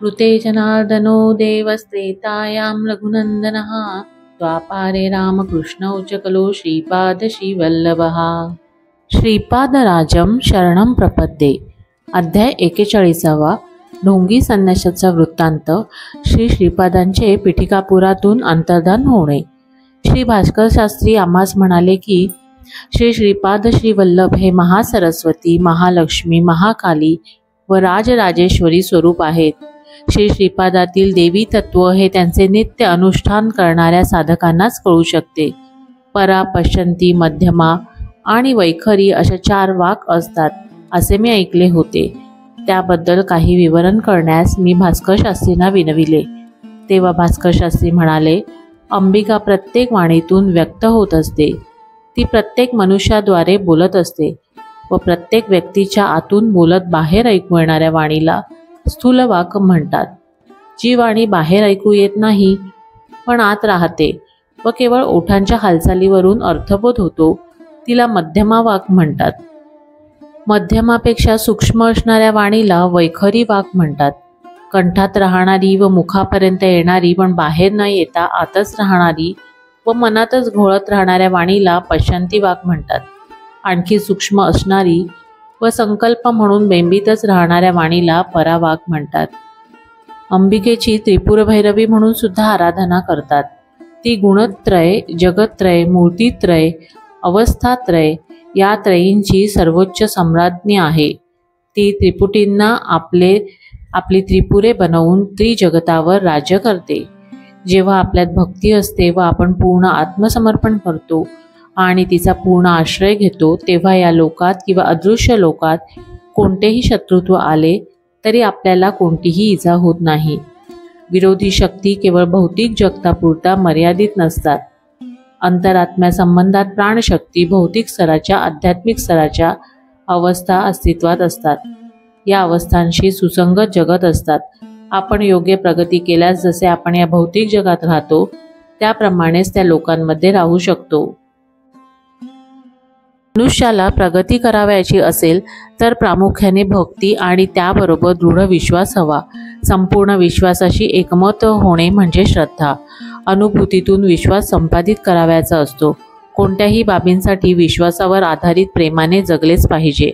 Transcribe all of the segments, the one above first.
कृते जनार्दनो देवस्त्रेतायां रघुनन्दनः द्वापारे रामकृष्णौ च कलो श्रीपाद श्रीवल्लभः। श्रीपादराजं शरणं प्रपद्ये। अध्याय 41. ढोंगी संन्यासाचा वृत्तांत। श्री श्रीपादांचे पिठिकापुरातून अंतर्धान होणे। श्री भास्कर शास्त्री आम्हास म्हणाले की श्री श्रीपाद श्रीवल्लभ हे महासरस्वती, महालक्ष्मी, महाकाली व राजराजेश्वरी स्वरूप आहेत। श्री श्रीपादातील देवी तत्व हे त्यांचे नित्य अनुष्ठान करणाऱ्या साधकांनाच कळू शकते। परा, पश्यंती, मध्यमा आणि वैखरी अशा 4 वाक असतात असे मी ऐकले होते। त्याबद्दल काही विवरण करण्यास मी भास्कर शास्त्रींना विनविले। तेव्हा भास्कर शास्त्री म्हणाले, अंबिका प्रत्येक वाणीतून व्यक्त होत असते। ती प्रत्येक मनुष्याद्वारे बोलत असते व प्रत्येक व्यक्तीच्या आतून बोलत बाहेर ऐकू येणाऱ्या वाणीला स्थूल वाक म्हणतात। जी वाणी बाहेर ऐकू येत नाही पण आत राहते व केवळ ओठांच्या हालचालीवरून अर्थबोध होतो तिला मध्यमा वाक म्हणतात। मध्यमापेक्षा सूक्ष्म असणाऱ्या वाणीला वैखरी वाक म्हणतात। कंठात राहणारी व मुखापर्यंत येणारी पण बाहेर न येता आतच राहणारी व मनातच घोळत राहणाऱ्या वाणीला पश्यंती वाक म्हणतात। आणखी सूक्ष्म असणारी व संकल्प म्हणून बेंबीतच राहणाऱ्या वाणीला परावाक म्हणतात। अंबिकेची त्रिपुर भैरवी म्हणून सुद्धा आराधना करतात। ती गुणत्रय, जगतत्रय, मूर्तित्रय, अवस्थात्रय या त्रयींची सर्वोच्च सम्राज्ञी आहे। ती त्रिपुटींना आपली त्रिपुरे बनवून त्रिजगतावर राज्य करते। जेव्हा आपल्यात भक्ती असते व आपण पूर्ण आत्मसमर्पण करतो आणि तिचा पूर्ण आश्रय घेतो तेव्हा या लोकात किंवा अदृश्य लोकात कोणतेही शत्रुत्व आले तरी आपल्याला कोणतीही इजा होत नाही। विरोधी शक्ती केवळ भौतिक जगतापुरता मर्यादित नसतात। अंतरात्म्या संबंधात प्राणशक्ती भौतिक स्तराच्या, आध्यात्मिक स्तराच्या अवस्था अस्तित्वात असतात। या अवस्थांशी सुसंगत जगत असतात। आपण योग्य प्रगती केल्यास जसे आपण या भौतिक जगात राहतो त्याप्रमाणेच त्या लोकांमध्ये राहू शकतो। मनुष्याला प्रगती करावयाची असेल तर प्रामुख्याने भक्ती आणि त्याबरोबर दृढ विश्वास हवा। संपूर्ण विश्वासाशी एकमत होणे म्हणजे श्रद्धा। अनुभूतीतून विश्वास संपादित करावयाचा असतो। कोणत्याही बाबींसाठी विश्वासावर आधारित प्रेमाने जगलेच पाहिजे।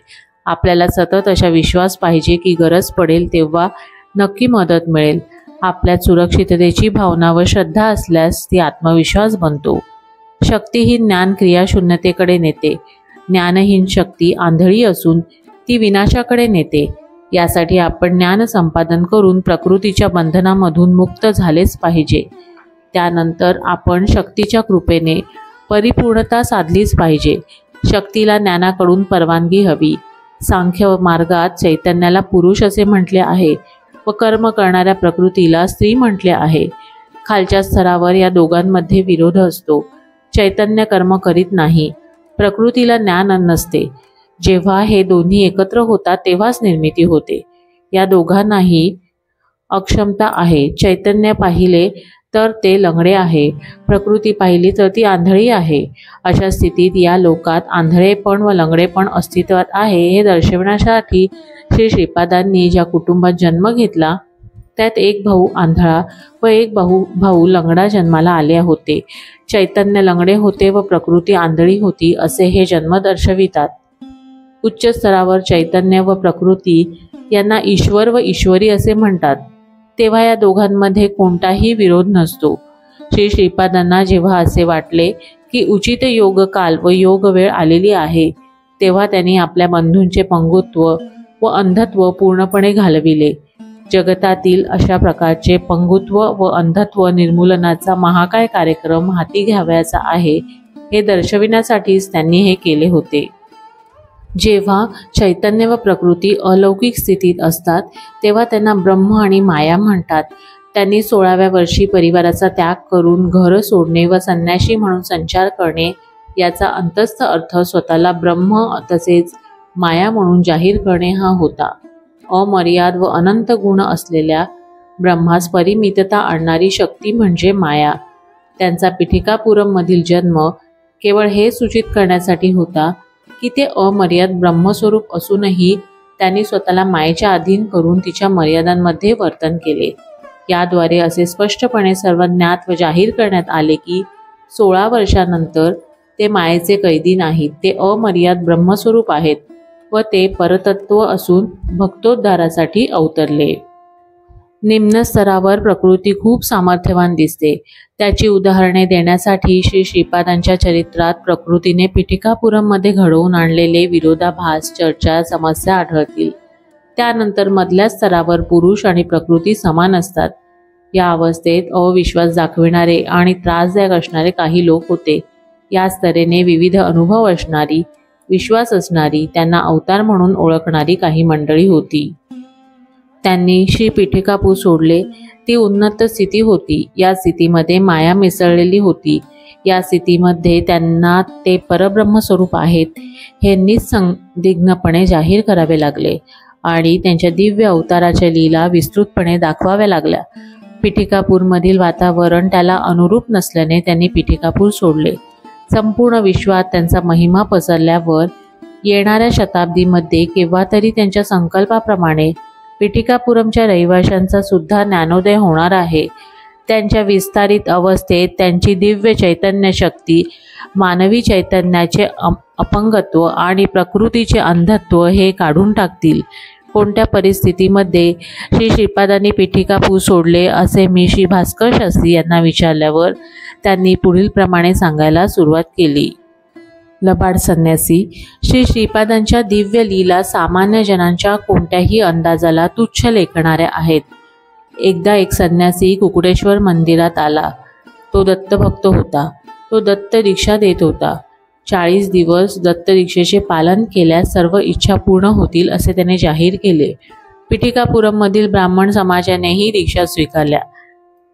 आपल्याला सतत अशा विश्वास पाहिजे की गरज पडेल तेव्हा नक्की मदत मिळेल। आपल्यात सुरक्षिततेची भावना व श्रद्धा असल्यास ती आत्मविश्वास बनतो। शक्ती ही ज्ञान क्रियाशून्यतेकडे नेते। ज्ञानहीन शक्ती आंधळी असून ती विनाशाकडे नेते। यासाठी आपण ज्ञान संपादन करून प्रकृतीच्या बंधनामधून मुक्त झालेच पाहिजे। त्यानंतर आपण शक्तीच्या कृपेने परिपूर्णता साधलीच पाहिजे। शक्तीला ज्ञानाकडून परवानगी हवी। सांख्य मार्गात चैतन्याला पुरुष असे म्हटले आहे व कर्म करणाऱ्या प्रकृतीला स्त्री म्हटले आहे। खालच्या स्तरावर या दोघांमध्ये विरोध असतो। चैतन्य कर्म करीत नाही, प्रकृतीला ज्ञान नसते। जेव्हा हे दोन्ही एकत्र होतात तेव्हाच निर्मिती होते। या दोघांनाही अक्षमता आहे। चैतन्य पाहिले तर ते लंगडे आहे, प्रकृती पाहिली तर ती आंधळी आहे। अशा स्थितीत या लोकात आंधळेपण व लंगडेपण अस्तित्वात आहे हे दर्शविण्यासाठी श्री श्रीपादांनी ज्या कुटुंबात जन्म घेतला त्यात एक भाऊ आंधळा व एक भाऊ लंगडा जन्माला आले होते। चैतन्य लंगडे होते व प्रकृती आंधळी होती असे हे जन्म दर्शवितात। उच्च स्तरावर चैतन्य व प्रकृती यांना ईश्वर व ईश्वरी असे म्हणतात। तेव्हा या दोघांमध्ये कोणताही विरोध नसतो। श्री श्रीपादांना जेव्हा असे वाटले की उचित योग काल व योग वेळ आलेली आहे तेव्हा त्यांनी आपल्या बंधूंचे पंगुत्व व अंधत्व पूर्णपणे घालविले। जगतातील अशा प्रकारचे पंगुत्व व अंधत्व निर्मूलनाचा महाकाय कार्यक्रम हाती घ्यावयाचा आहे हे दर्शविण्यासाठीच त्यांनी हे केले होते। जेव्हा चैतन्य व प्रकृती अलौकिक स्थितीत असतात तेव्हा त्यांना ब्रह्म आणि माया म्हणतात। त्यांनी 16व्या वर्षी परिवाराचा त्याग करून घर सोडणे व संन्यासी म्हणून संचार करणे याचा अंतस्थ अर्थ स्वतःला ब्रह्म तसेच माया म्हणून जाहीर करणे हा होता। अमर्याद व अनंत गुण असलेल्या ब्रह्मास परिमितता आणणारी शक्ती म्हणजे माया। त्यांचा पिठिकापुरममधील जन्म केवळ हे सूचित करण्यासाठी होता की ते अमर्याद ब्रह्मस्वरूप असूनही त्यांनी स्वतःला मायेच्या अधीन करून तिच्या मर्यादांमध्ये वर्तन केले। याद्वारे असे स्पष्टपणे सर्व ज्ञात व जाहीर करण्यात आले की 16 वर्षानंतर ते मायेचे कैदी नाहीत, ते अमर्याद ब्रह्मस्वरूप आहेत व ते परतत्व असून भक्तोद्धारासाठी अवतरले। निम्न स्तरावर प्रकृती खूप सामर्थ्यवान दिसते। त्याची उदाहरणे देण्यासाठी श्री श्रीपादांच्या चरित्रात प्रकृतीने पिठिकापुरममध्ये घडवून आणलेले विरोधाभास, चर्चा, समस्या आढळतील। त्यानंतर मधल्या स्तरावर पुरुष आणि प्रकृती समान असतात। या अवस्थेत अविश्वास दाखविणारे आणि त्रासदायक असणारे काही लोक होते। या स्तरेने विविध अनुभव असणारी, विश्वास असणारी, त्यांना अवतार म्हणून ओळखणारी काही मंडळी होती। त्यांनी श्री पिठिकापूर सोडले। ती उन्नत स्थिती होती। या स्थितीमध्ये माया मिसळलेली होती। या स्थितीमध्ये त्यांना ते परब्रह्म स्वरूप आहेत हे निसंदिग्धपणे जाहीर करावे लागले आणि त्यांच्या दिव्य अवताराच्या लीला विस्तृतपणे दाखवाव्या लागल्या। पिठिकापूरमधील वातावरण त्याला अनुरूप नसल्याने त्यांनी पिठिकापूर सोडले। संपूर्ण विश्वात त्यांचा महिमा पसरल्यावर येणाऱ्या शताब्दीमध्ये केव्हा तरी त्यांच्या संकल्पाप्रमाणे पिठिकापुरमच्या रहिवाशांचा सुद्धा ज्ञानोदय होणार आहे। त्यांच्या विस्तारित अवस्थेत त्यांची दिव्य चैतन्य शक्ती मानवी चैतन्याचे अपंगत्व आणि प्रकृतीचे अंधत्व हे काढून टाकतील। कोणत्या परिस्थितीमध्ये श्री श्रीपादांनी पिठिकापूर सोडले असे मी श्री भास्कर शास्त्री यांना विचारल्यावर त्यांनी पुढील प्रमाणे सांगायला सुरुवात केली। लबाड संन्यासी, श्री श्रीपादांच्या दिव्य लीला सामान्य जनांच्या कोणत्याही अंदाजाला तुच्छ लेखणाऱ्या आहेत। एकदा एक संन्यासी कुकुडेश्वर मंदिरात आला। तो दत्तभक्त होता। तो दत्त दीक्षा देत होता। 40 दिवस दत्त दीक्षेचे पालन केल्यास सर्व इच्छा पूर्ण होतील असे त्याने जाहीर केले। पिठिकापुरममधील ब्राह्मण समाजानेही दीक्षा स्वीकारल्या।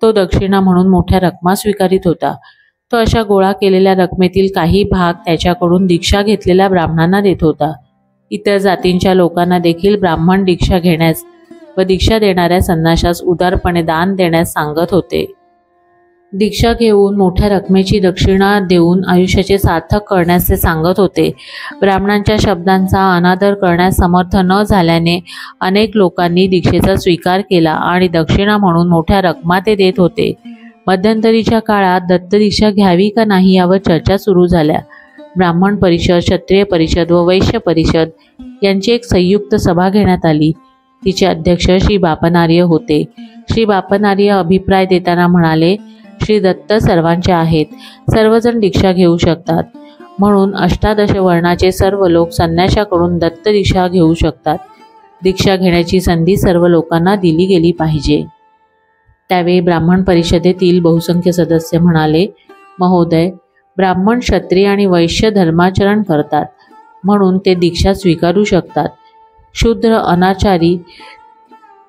तो दक्षिणा म्हणून मोठ्या रकमा स्वीकारित होता। तो अशा गोळा केलेल्या रकमेतील काही भाग त्याच्याकडून दीक्षा घेतलेल्या ब्राह्मणांना देत होता। इतर जातींच्या लोकांना देखील ब्राह्मण दीक्षा घेण्यास व दीक्षा देणाऱ्या संन्याशास उदारपणे दान देण्यास सांगत होते। दीक्षा घेऊन मोठ्या रकमेची दक्षिणा देऊन आयुष्याचे सार्थक करण्यास ते सांगत होते। ब्राह्मणांच्या शब्दांचा अनादर करण्यास समर्थ न झाल्याने अनेक लोकांनी दीक्षेचा स्वीकार केला आणि दक्षिणा म्हणून मोठ्या रकमा ते देत होते। मध्यंतरीच्या काळात दत्तदीक्षा घ्यावी का नाही यावर चर्चा सुरू झाल्या। ब्राह्मण परिषद, क्षत्रिय परिषद व वैश्य परिषद यांची एक संयुक्त सभा घेण्यात आली। तिचे अध्यक्ष श्री बापनार्य होते। श्री बापनार्य अभिप्राय देताना म्हणाले, श्री दत्त सर्वांचे आहेत, सर्वजण दीक्षा घेऊ शकतात, म्हणून 18 वर्णाचे सर्व लोक संन्याशाकडून दत्त दीक्षा घेऊ शकतात। दीक्षा घेण्याची संधी सर्व लोकांना दिली गेली पाहिजे। त्यावेळी ब्राह्मण परिषदेतील बहुसंख्य सदस्य म्हणाले, महोदय, ब्राह्मण, क्षत्रिय आणि वैश्य धर्माचरण करतात म्हणून ते दीक्षा स्वीकारू शकतात। शूद्र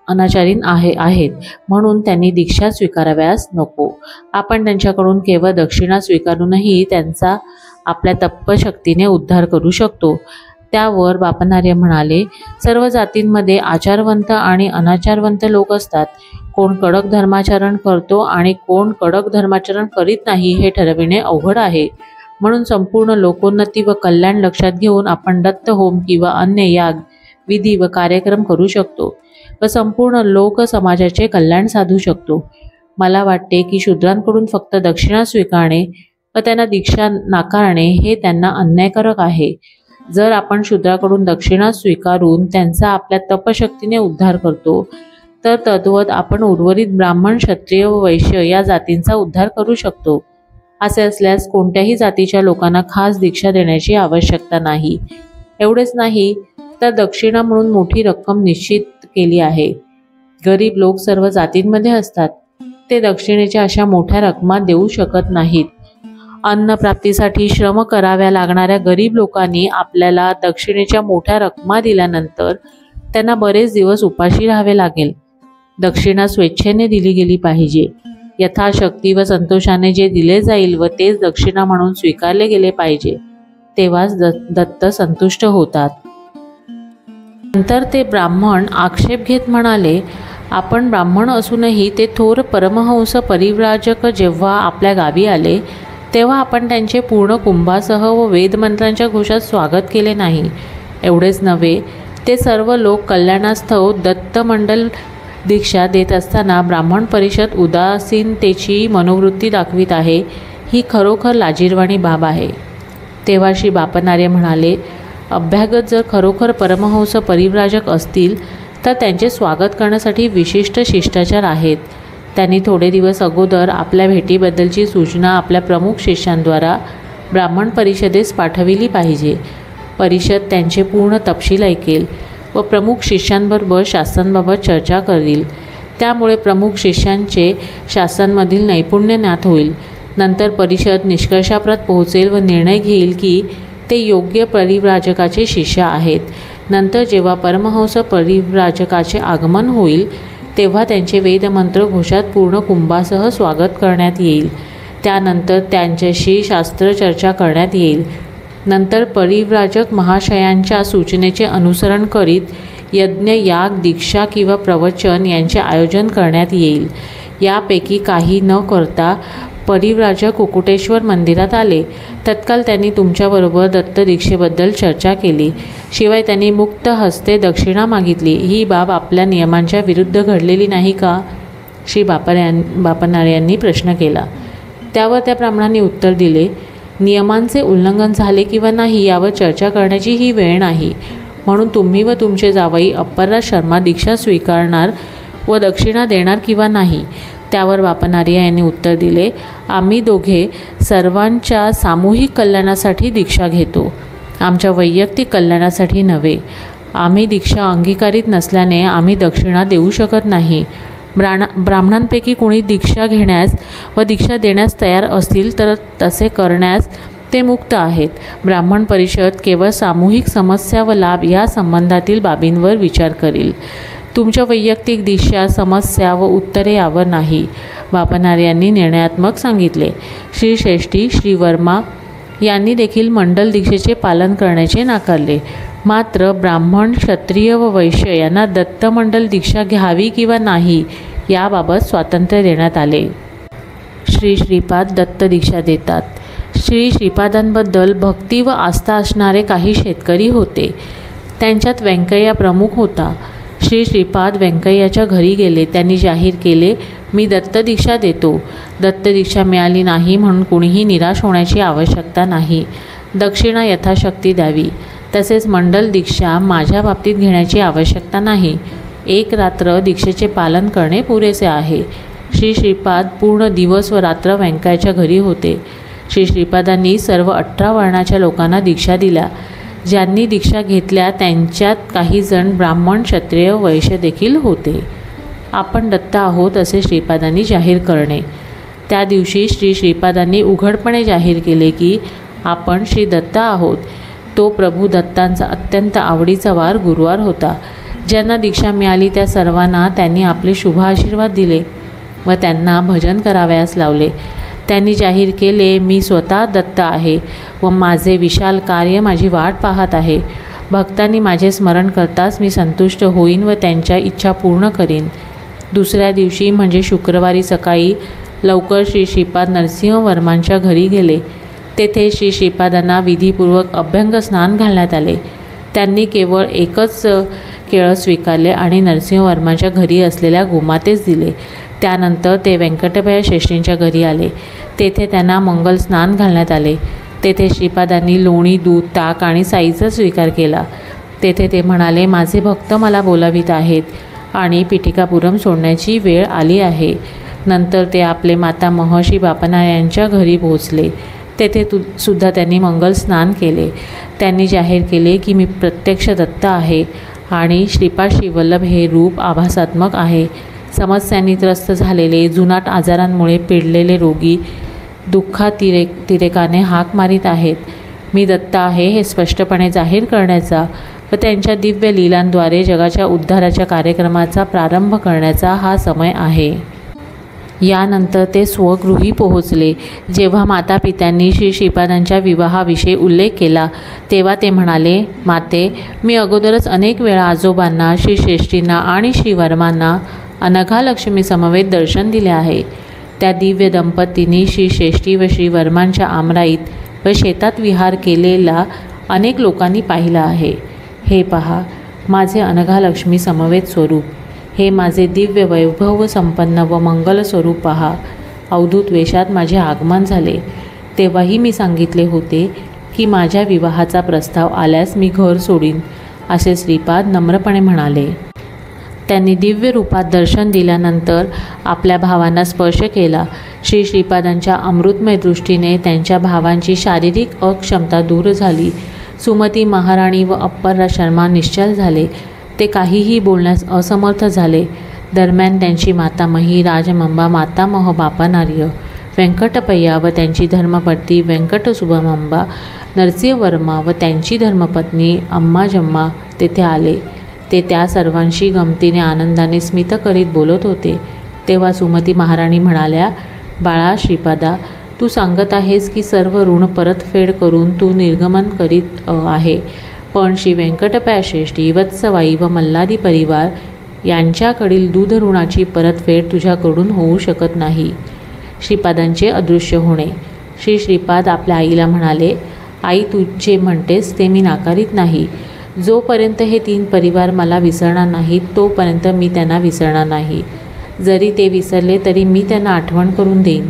अनाचारीन आहेत म्हणून त्यांनी दीक्षा स्वीकाराव्यास नको। आपण त्यांच्याकडून केवळ दक्षिणा स्वीकारूनही त्यांचा आपल्या तपशक्तीने उद्धार करू शकतो। त्यावर बापनार्य म्हणाले, सर्व जातींमध्ये आचारवंत आणि अनाचारवंत लोक असतात। कोण कडक धर्माचरण करतो आणि कोण कडक धर्माचरण करीत नाही हे ठरविणे अवघड आहे। म्हणून संपूर्ण लोकोन्नती व कल्याण लक्षात घेऊन आपण दत्त होम किंवा अन्य याग, विधी व कार्यक्रम करू शकतो व संपूर्ण लोक समाजाचे कल्याण साधू शकतो। मला वाटते की शूद्रांकडून फक्त दक्षिणा स्वीकारणे व त्यांना दीक्षा नाकारणे हे त्यांना अन्यायकारक आहे। जर आपण शूद्राकडून दक्षिणा स्वीकारून त्यांचा आपल्या तपशक्तीने उद्धार करतो तर तद्वत आपण उर्वरित ब्राह्मण, क्षत्रिय व वैश्य या जातींचा उद्धार करू शकतो। असे असल्यास कोणत्याही जातीच्या लोकांना खास दीक्षा देण्याची आवश्यकता नाही। एवढेच नाही तर दक्षिणा म्हणून मोठी रक्कम निश्चित केली आहे। गरीब लोक सर्व जातींमध्ये असतात, ते दक्षिणेच्या अशा मोठ्या रकमा देऊ शकत नाहीत। अन्न प्राप्तीसाठी श्रम कराव्या लागणाऱ्या गरीब लोकांनी आपल्याला दक्षिणेच्या मोठ्या रकमा दिल्यानंतर त्यांना बरेच दिवस उपाशी राहावे लागेल। दक्षिणा स्वेच्छेने दिली गेली पाहिजे। यथाशक्ती व संतोषाने जे दिले जाईल व तेच दक्षिणा म्हणून स्वीकारले गेले पाहिजे, तेव्हाच दत्त संतुष्ट होतात। नंतर ते ब्राह्मण आक्षेप घेत म्हणाले, आपण ब्राह्मण असूनही ते थोर परमहंस परिव्राजक जेव्हा आपल्या गावी आले तेव्हा आपण त्यांचे पूर्ण कुंभासह व वेदमंत्रांच्या घोषात स्वागत केले नाही। एवढेच नव्हे ते सर्व लोक कल्याणास्तव दत्तमंडल दीक्षा देत असताना ब्राह्मण परिषद उदासीनतेची मनोवृत्ती दाखवित आहे, ही खरोखर लाजिरवाणी बाब आहे. तेव्हा श्री बापनार्य म्हणाले, अभ्यागत जर खरोखर परमहंस परिव्राजक असतील तर त्यांचे स्वागत करण्यासाठी विशिष्ट शिष्टाचार आहेत. त्यांनी थोडे दिवस अगोदर आपल्या भेटीबद्दलची सूचना आपल्या प्रमुख शिष्यांद्वारा ब्राह्मण परिषदेस पाठविली पाहिजे. परिषद त्यांचे पूर्ण तपशील ऐकेल व प्रमुख शिष्यांबरोबर शास्त्रांबाबत चर्चा करील. त्यामुळे प्रमुख शिष्यांचे शास्त्रांमधील नैपुण्य ज्ञात होईल. नंतर परिषद निष्कर्षाप्रत पोहोचेल व निर्णय घेईल की ते योग्य परिव्राजकाचे शिष्य आहेत. नंतर जेव्हा परमहंस परिव्राजकाचे आगमन होईल तेव्हा त्यांचे वेदमंत्र घोषात पूर्ण कुंभासह स्वागत करण्यात येईल. त्यानंतर त्यांच्याशी शास्त्रचर्चा करण्यात येईल. नंतर परिव्राजक महाशयांच्या सूचनेचे अनुसरण करीत यज्ञ, याग, दीक्षा किंवा प्रवचन यांचे आयोजन करण्यात येईल. यापैकी काही न करता परिव्राजक कुकुटेश्वर मंदिरात आले. तत्काल त्यांनी तुमच्याबरोबर दत्तदीक्षेबद्दल चर्चा केली. शिवाय त्यांनी मुक्त हस्ते दक्षिणा मागितली. ही बाब आपल्या नियमांच्या विरुद्ध घडलेली नाही का? श्री बापनार्यांनी प्रश्न केला. त्यावर त्या ब्राह्मणांनी उत्तर दिले, नियमांचे उल्लंघन झाले किंवा नाही यावर चर्चा करण्याची ही वेळ नाही. म्हणून तुम्ही व तुमचे जावई अप्पराज शर्मा दीक्षा स्वीकारणार व दक्षिणा देणार किंवा नाही? त्यावर बापनार्य यांनी उत्तर दिले, आम्ही दोघे सर्वांच्या सामूहिक कल्याणासाठी दीक्षा घेतो, आमच्या वैयक्तिक कल्याणासाठी नव्हे. आम्ही दीक्षा अंगीकारित नसल्याने आम्ही दक्षिणा देऊ शकत नाही. ब्राह्मणांपैकी कोणी दीक्षा घेण्यास व दीक्षा देण्यास तयार असतील तर तसे करण्यास ते मुक्त आहेत. ब्राह्मण परिषद केवळ सामूहिक समस्या व लाभ या संबंधातील बाबींवर विचार करील. तुमच्या वैयक्तिक दीक्षा, समस्या व उत्तरे यावर नाही. बापनार्यांनी निर्णयात्मक सांगितले. श्री श्रेष्ठी श्री वर्मा यांनी देखील मंडल दीक्षेचे पालन करण्याचे नाकारले. मात्र ब्राह्मण, क्षत्रिय व वैश्य यांना दत्तमंडल दीक्षा घ्यावी किंवा नाही याबाबत स्वातंत्र्य देण्यात आले. श्री श्रीपाद दत्त दीक्षा देतात. श्री श्रीपादांबद्दल भक्ती व आस्था असणारे काही शेतकरी होते. त्यांच्यात व्यंकय्या प्रमुख होता. श्री श्रीपाद व्यंकय्याच्या घरी गेले. त्यांनी जाहीर केले, मी दत्तदीक्षा देतो. दत्तदीक्षा मिळाली नाही म्हणून कुणीही निराश होण्याची आवश्यकता नाही. दक्षिणा यथाशक्ती द्यावी. तसेच मंडल दीक्षा माझ्या बाबतीत घेण्याची आवश्यकता नाही. एक रात्र दीक्षेचे पालन करणे पुरेसे आहे. श्री श्रीपाद पूर्ण दिवस व रात्र व्यंकय्याच्या घरी होते. श्री श्रीपादांनी सर्व 18 वर्णाच्या लोकांना दीक्षा दिल्या. ज्यांनी दीक्षा घेतल्या त्यांच्यात काही जण ब्राह्मण, क्षत्रिय, वैश्य देखील होते. आपण दत्त आहोत असे श्रीपादांनी जाहीर करणे. त्या दिवशी श्री श्रीपादांनी उघडपणे जाहीर केले की आपण श्री दत्त आहोत. तो प्रभू दत्तांचा अत्यंत आवडीचा वार गुरुवार होता. ज्यांना दीक्षा मिळाली त्या सर्वांना त्यांनी आपले शुभ आशीर्वाद दिले व त्यांना भजन करावयास लावले. त्यांनी जाहीर केले, मी स्वतः दत्त आहे व माझे विशाल कार्य माझी वाट पाहत आहे. भक्तांनी माझे स्मरण करताच मी संतुष्ट होईन व त्यांच्या इच्छा पूर्ण करीन. दुसऱ्या दिवशी म्हणजे शुक्रवारी सकाळी लवकर श्री श्रीपाद नरसिंह वर्मांच्या घरी गेले. तेथे श्री श्रीपादांना विधीपूर्वक अभ्यंग स्नान घालण्यात आले. त्यांनी केवळ एकच केळ स्वीकारले आणि नरसिंहवर्मांच्या घरी असलेल्या गोमातेस दिले. त्यानंतर ते व्यंकटभया श्रेष्ठींच्या घरी आले. तेथे त्यांना मंगल स्नान घालण्यात आले. तेथे श्रीपादांनी लोणी, दूध, ताक आणि साईचा स्वीकार केला. तेथे ते म्हणाले, माझे भक्त मला बोलावित आहेत आणि पिठिकापुरम सोडण्याची वेळ आली आहे. नंतर ते आपले मातामह श्री बापनार्यांच्या घरी पोहोचले. तेथे सुद्धा त्यांनी मंगल स्नान केले. त्यांनी जाहीर केले की मी प्रत्यक्ष दत्त आहे आणि श्रीपाद श्रीवल्लभ हे रूप आभासात्मक आहे. समस्यांनी त्रस्त झालेले, जुनाट आजारांमुळे पिडलेले रोगी दुःखातिरेकाने हाक मारीत आहेत. मी दत्त आहे हे स्पष्टपणे जाहीर करण्याचा व त्यांच्या दिव्य लीलांद्वारे जगाच्या उद्धाराच्या कार्यक्रमाचा प्रारंभ करण्याचा हा समय आहे. यानंतर ते स्वगृही पोहोचले. जेव्हा मातापित्यांनी श्री श्रीपादांच्या विवाहाविषयी उल्लेख केला तेव्हा ते म्हणाले, माते, मी अगोदरच अनेक वेळा आजोबांना, श्री श्रेष्ठींना आणि श्री वर्मांना अनघा लक्ष्मी समवेत दर्शन दिले आहे. त्या दिव्य दंपतींनी श्री श्रेष्ठी व श्री वर्मांच्या आमराईत व शेतात विहार केलेला अनेक लोकांनी पाहिला आहे. हे पहा, माझे अनघालक्ष्मी समवेत स्वरूप, हे माझे दिव्य वैभव संपन्न व मंगल स्वरूप पहा. अवधूत वेशात माझे आगमन झाले. तेव्हाही मी सांगितले होते की माझ्या विवाहाचा प्रस्ताव आल्यास मी घर सोडीन, असे श्रीपाद नम्रपणे म्हणाले. त्यांनी दिव्य रूपात दर्शन दिल्यानंतर आपल्या भावांना स्पर्श केला. श्रीपादांच्या अमृतमय दृष्टीने त्यांच्या भावांची शारीरिक अक्षमता दूर झाली. सुमती महाराणी व अप्पलराज शर्मा निश्चल झाले. ते काहीही बोलण्यास असमर्थ झाले. दरम्यान त्यांची मातामही राजमंबा, मातामह बापानार्य, व्यंकटपय्या व त्यांची धर्मपत्नी व्यंकटसुभमंबा, नरसिंहवर्मा व त्यांची धर्मपत्नी अम्माजम्मा तेथे आले. ते त्या सर्वांशी गमतीने आनंदाने स्मित करीत बोलत होते. तेव्हा सुमती महाराणी म्हणाल्या, बाळा श्रीपादा, तू सांगत आहेस की सर्व ऋण परतफेड करून तू निर्गमन करीत आहे, पण श्री व्यंकटपया श्रेष्ठी, वत्सवाई व मल्हारी परिवार यांच्याकडील दूध ऋणाची परतफेड तुझ्याकडून होऊ शकत नाही. श्रीपादांचे अदृश्य होणे. श्रीपाद आपल्या आईला म्हणाले, आई, तू जे म्हणतेस ते मी नाकारीत नाही. जोपर्यंत हे 3 परिवार मला विसरणार नाहीत तोपर्यंत मी त्यांना विसरणार नाही. जरी ते विसरले तरी मी त्यांना आठवण करून देईन.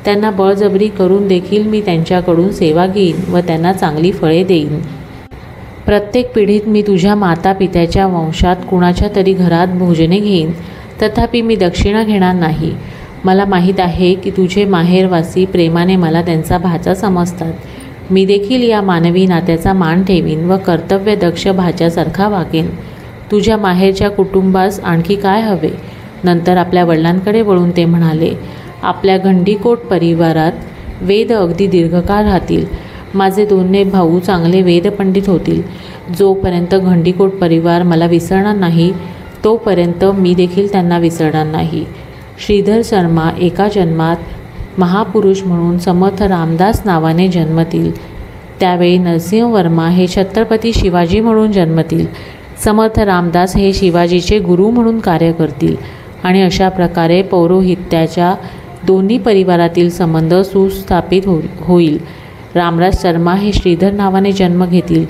त्यांना बळजबरी करून देखील मी त्यांच्याकडून सेवा घेईन व त्यांना चांगली फळे देईन. प्रत्येक पिढीत मी तुझ्या माता पित्याच्या वंशात कुणाच्या तरी घरात भोजने घेईन, तथापि मी दक्षिणा घेणार नाही. मला माहीत आहे की तुझे माहेरवासी प्रेमाने मला त्यांचा भाचा समजतात. मी देखील या मानवी नात्याचा मान ठेवीन व कर्तव्यदक्ष भाच्यासारखा वागेन. तुझ्या माहेरच्या कुटुंबास आणखी काय हवे? नंतर आपल्या वडिलांकडे वळून ते म्हणाले, आपल्या गंडीकोट परिवारात वेद अगदी दीर्घकाळ राहतील. माझे दोन्ही भाऊ चांगले वेदपंडित होतील. जोपर्यंत गंडीकोट परिवार मला विसरणार नाही तोपर्यंत मी देखील त्यांना विसरणार नाही. श्रीधर शर्मा एका जन्मात महापुरुष म्हणून समर्थ रामदास नावाने जन्मतील. त्यावेळी नरसिंहवर्मा हे छत्रपती शिवाजी म्हणून जन्मतील. समर्थ रामदास हे शिवाजीचे गुरु म्हणून कार्य करतील आणि अशा प्रकारे पौरोहित्याच्या दोन्ही परिवारातील संबंध सुस्थापित होईल. रामराज शर्मा हे श्रीधर नावाने जन्म घेतील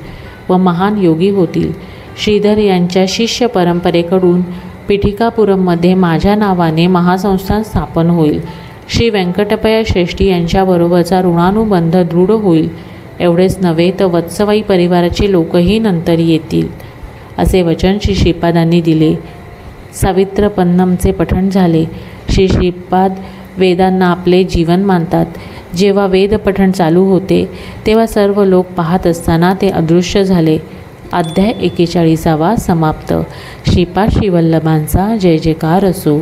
व महान योगी होतील. श्रीधर यांच्या शिष्य परंपरेकडून पिठिकापुरममध्ये माझ्या नावाने महासंस्थान स्थापन होईल. श्री व्यंकटपया श्रेष्ठी यांच्याबरोबरचा ऋणानुबंध दृढ होईल. एवढेच नव्हे तर वत्सवाई परिवाराचे लोकही नंतर येतील, असे वचन श्रीपादांनी दिले. सावित्रपन्नमचे पठण झाले. श्रीपाद वेदांना आपले जीवन मानतात. जेव्हा वेद पठण चालू होते तेव्हा सर्व लोक पाहत असताना ते अदृश्य झाले. अध्याय 41 समाप्त. श्रीपाद श्रीवल्लभांचा जय जयकार असो.